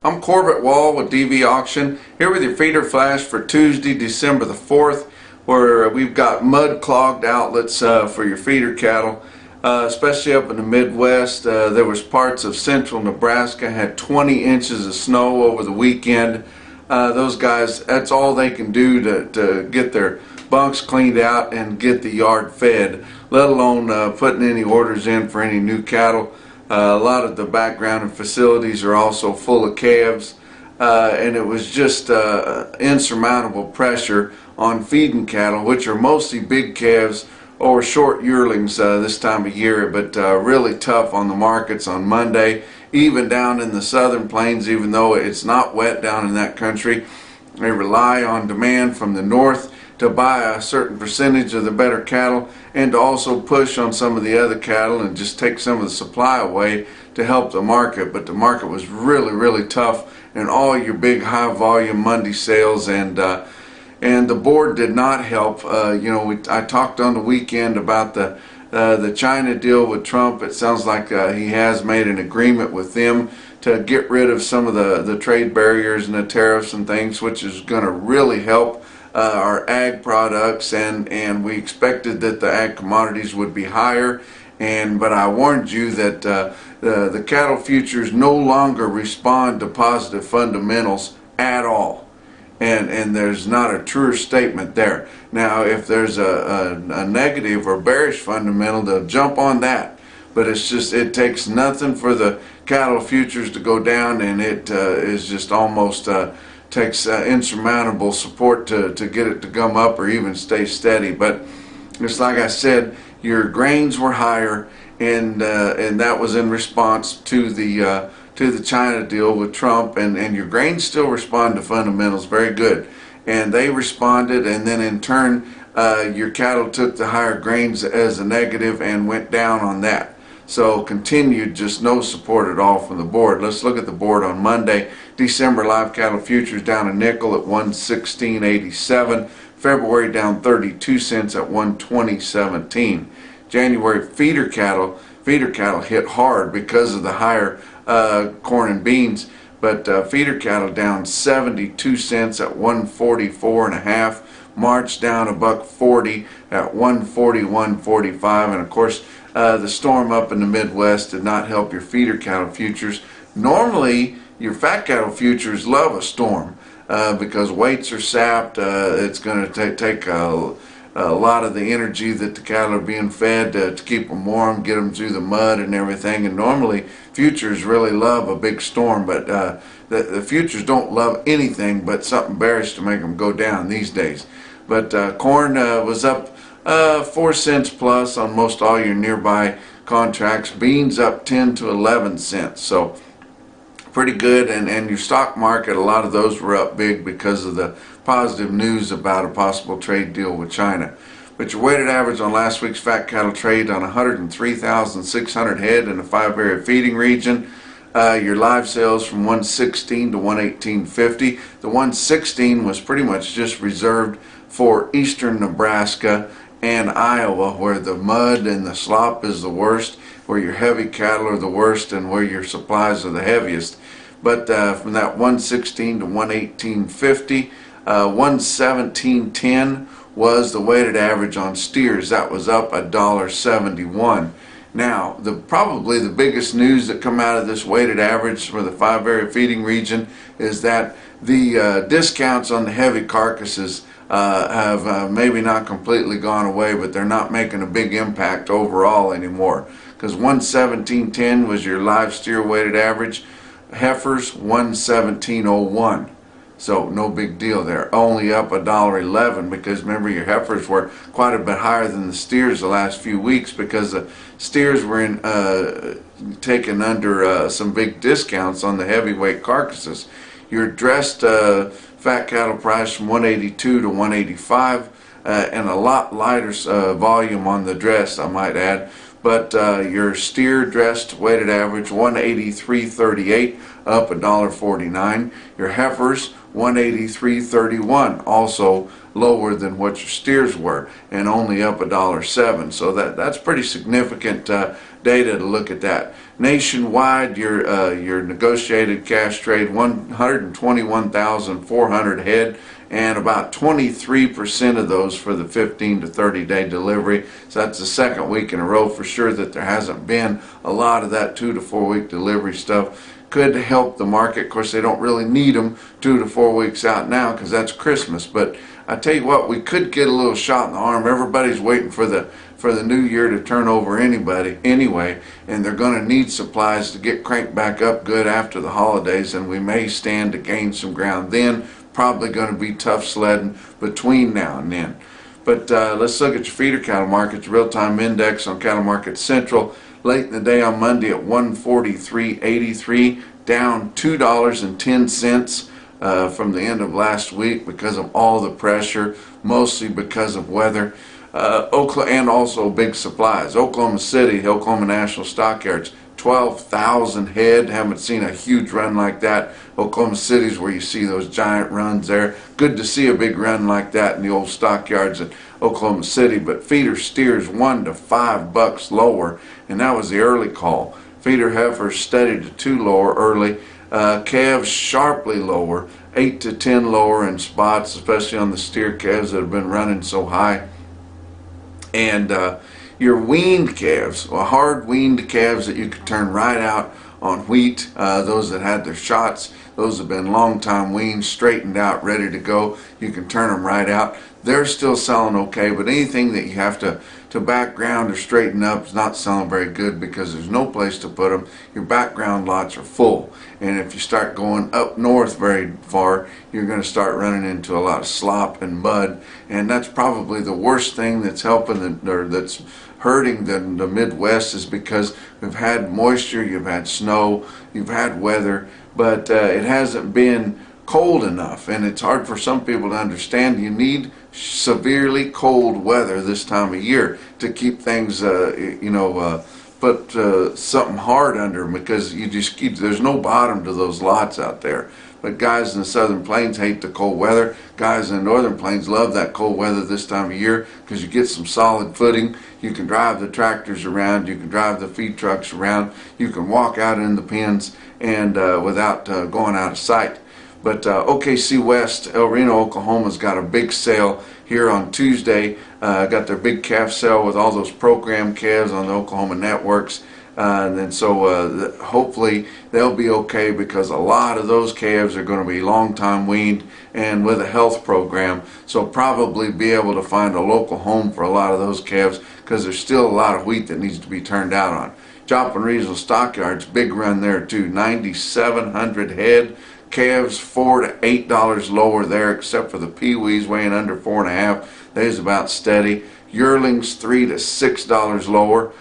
I'm Corbett Wall with DV Auction, here with your feeder flash for Tuesday, December the 4th, where we've got mud clogged outlets for your feeder cattle, especially up in the Midwest. There was parts of central Nebraska had 20 inches of snow over the weekend. Those guys, that's all they can do to get their bunks cleaned out and get the yard fed, let alone putting any orders in for any new cattle. A lot of the background and facilities are also full of calves, and it was just insurmountable pressure on feeding cattle, which are mostly big calves or short yearlings this time of year, but really tough on the markets on Monday, even down in the southern plains. Even though it's not wet down in that country, they rely on demand from the north to buy a certain percentage of the better cattle and to also push on some of the other cattle and just take some of the supply away to help the market. But the market was really tough in all your big high volume Monday sales, and the board did not help. I talked on the weekend about the China deal with Trump. It sounds like he has made an agreement with them to get rid of some of the trade barriers and the tariffs and things, which is going to really help our ag products, and we expected that the ag commodities would be higher, but I warned you that the cattle futures no longer respond to positive fundamentals at all, and there's not a truer statement there. Now if there's a negative or bearish fundamental, they'll jump on that, but it takes nothing for the cattle futures to go down, and it is just almost takes insurmountable support to get it to come up or even stay steady. But just like I said, your grains were higher, and that was in response to the China deal with Trump, and your grains still respond to fundamentals very good, and they responded, and then in turn your cattle took the higher grains as a negative and went down on that. So continued just no support at all from the board. Let's look at the board on Monday. December live cattle futures down a nickel at 116.87. February down 32 cents at 120.17. January feeder cattle hit hard because of the higher corn and beans, but feeder cattle down 72 cents at 144.5. March down $1.40 at 141.45, and of course the storm up in the Midwest did not help your feeder cattle futures. Normally your fat cattle futures love a storm because weights are sapped. It's going to take a lot of the energy that the cattle are being fed to keep them warm, get them through the mud and everything, and normally futures really love a big storm, but the futures don't love anything but something bearish to make them go down these days. But corn was up 4 cents plus on most all your nearby contracts. Beans up 10 to 11 cents, so pretty good. And your stock market, a lot of those were up big because of the positive news about a possible trade deal with China. But your weighted average on last week's fat cattle trade on 103,600 head in the 5-area feeding region. Your live sales from 116 to 118.50. The 116 was pretty much just reserved for eastern Nebraska and Iowa, where the mud and the slop is the worst, where your heavy cattle are the worst, and where your supplies are the heaviest. But from that 116 to 118.50, 117.10 was the weighted average on steers. That was up $1.71. Now, probably the biggest news that come out of this weighted average for the 5-area feeding region is that the discounts on the heavy carcasses have maybe not completely gone away, but they're not making a big impact overall anymore, because 117.10 was your live steer weighted average. Heifers 117.01, so no big deal there, only up $1.11, because remember your heifers were quite a bit higher than the steers the last few weeks because the steers were taken under some big discounts on the heavyweight carcasses. Your dressed fat cattle price from 182 to 185, and a lot lighter volume on the dress, I might add. But your steer dressed weighted average 183.38, up $1.49. Your heifers 183.31, also lower than what your steers were, and only up $1.07. So that's pretty significant data to look at that. Nationwide, your negotiated cash trade 121,400 head, and about 23% of those for the 15 to 30 day delivery. So that's the second week in a row for sure that there hasn't been a lot of that 2 to 4 week delivery stuff. Could help the market. Of course, they don't really need them 2 to 4 weeks out now because that's Christmas. But I tell you what, we could get a little shot in the arm. Everybody's waiting for the new year to turn over anyway, and they're going to need supplies to get cranked back up good after the holidays, and we may stand to gain some ground then. Probably going to be tough sledding between now and then. But let's look at your feeder cattle markets. Real-time index on Cattle Market Central late in the day on Monday at 143.83, down $2.10 from the end of last week because of all the pressure, mostly because of weather. And also big supplies. Oklahoma City, Oklahoma National Stockyards, 12,000 head. Haven't seen a huge run like that. Oklahoma City's where you see those giant runs there. Good to see a big run like that in the old stockyards at Oklahoma City. But feeder steers $1 to $5 lower, and that was the early call. Feeder heifers steady to 2 lower early. Calves sharply lower, 8 to 10 lower in spots, especially on the steer calves that have been running so high. And your weaned calves, hard weaned calves that you could turn right out on wheat, those that had their shots, those have been long time weaned, straightened out, ready to go, you can turn them right out. They're still selling okay, but anything that you have to background or straighten up is not selling very good because there's no place to put them. Your background lots are full, and if you start going up north very far, you're going to start running into a lot of slop and mud, and that's probably the worst thing that's that's hurting the Midwest, is because we've had moisture, you've had snow, you've had weather, but it hasn't been cold enough, and it's hard for some people to understand. You need severely cold weather this time of year to keep things, put something hard under them, because there's no bottom to those lots out there. But guys in the southern plains hate the cold weather. Guys in the northern plains love that cold weather this time of year because you get some solid footing. You can drive the tractors around. You can drive the feed trucks around. You can walk out in the pens and without going out of sight. But OKC West, El Reno, Oklahoma's got a big sale here on Tuesday. Got their big calf sale with all those program calves on the Oklahoma networks. And then so hopefully they'll be okay, because a lot of those calves are going to be long time weaned and with a health program. So probably be able to find a local home for a lot of those calves, because there's still a lot of wheat that needs to be turned out on. Joplin Regional Stockyards, big run there too, 9,700 head. Calves $4 to $8 lower there, except for the peewees weighing under 4.5. They's about steady. Yearlings $3 to $6 lower.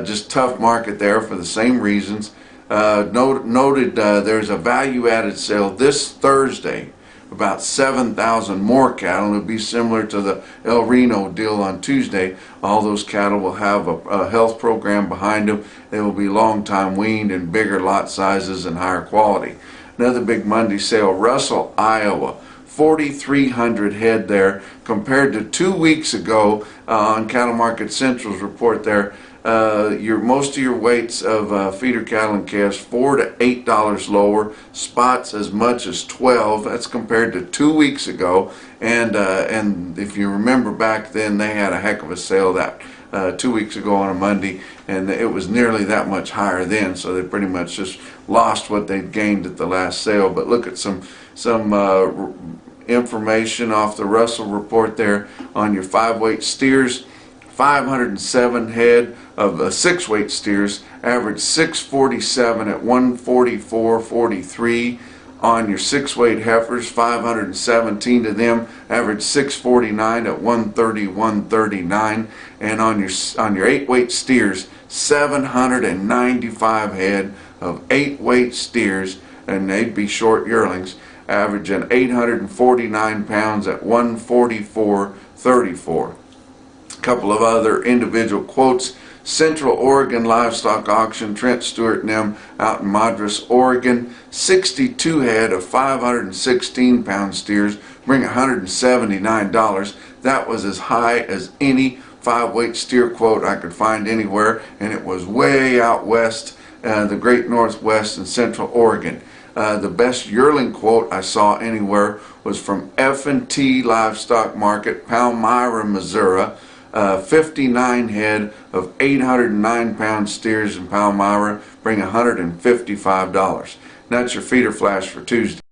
Just tough market there for the same reasons. Noted there's a value-added sale this Thursday, about 7,000 more cattle. It'll be similar to the El Reno deal on Tuesday. All those cattle will have a health program behind them. They will be long time weaned in bigger lot sizes and higher quality. Another big Monday sale, Russell, Iowa, 4,300 head there, compared to 2 weeks ago on Cattle Market Central's report there. Most of your weights of feeder cattle and calves $4 to $8 lower, spots as much as 12. That's compared to 2 weeks ago, and if you remember back then, they had a heck of a sale that 2 weeks ago on a Monday, and it was nearly that much higher then. So they pretty much just lost what they'd gained at the last sale. But look at some information off the Russell report there on your 5-weight steers. 507 head of 6-weight steers, average 647 at 144.43. On your 6-weight heifers, 517 of them, average 649 at 131.39. And on your 8-weight steers, 795 head of 8-weight steers, and they'd be short yearlings, averaging 849 pounds at 144.34. Couple of other individual quotes. Central Oregon Livestock Auction, Trent Stewart and them out in Madras, Oregon. 62 head of 516 pound steers bring $179. That was as high as any 5-weight steer quote I could find anywhere, and it was way out west, the great northwest in Central Oregon. The best yearling quote I saw anywhere was from F&T Livestock Market, Palmyra, Missouri. 59 head of 809 pound steers in Palmyra bring $155. That's your feeder flash for Tuesday.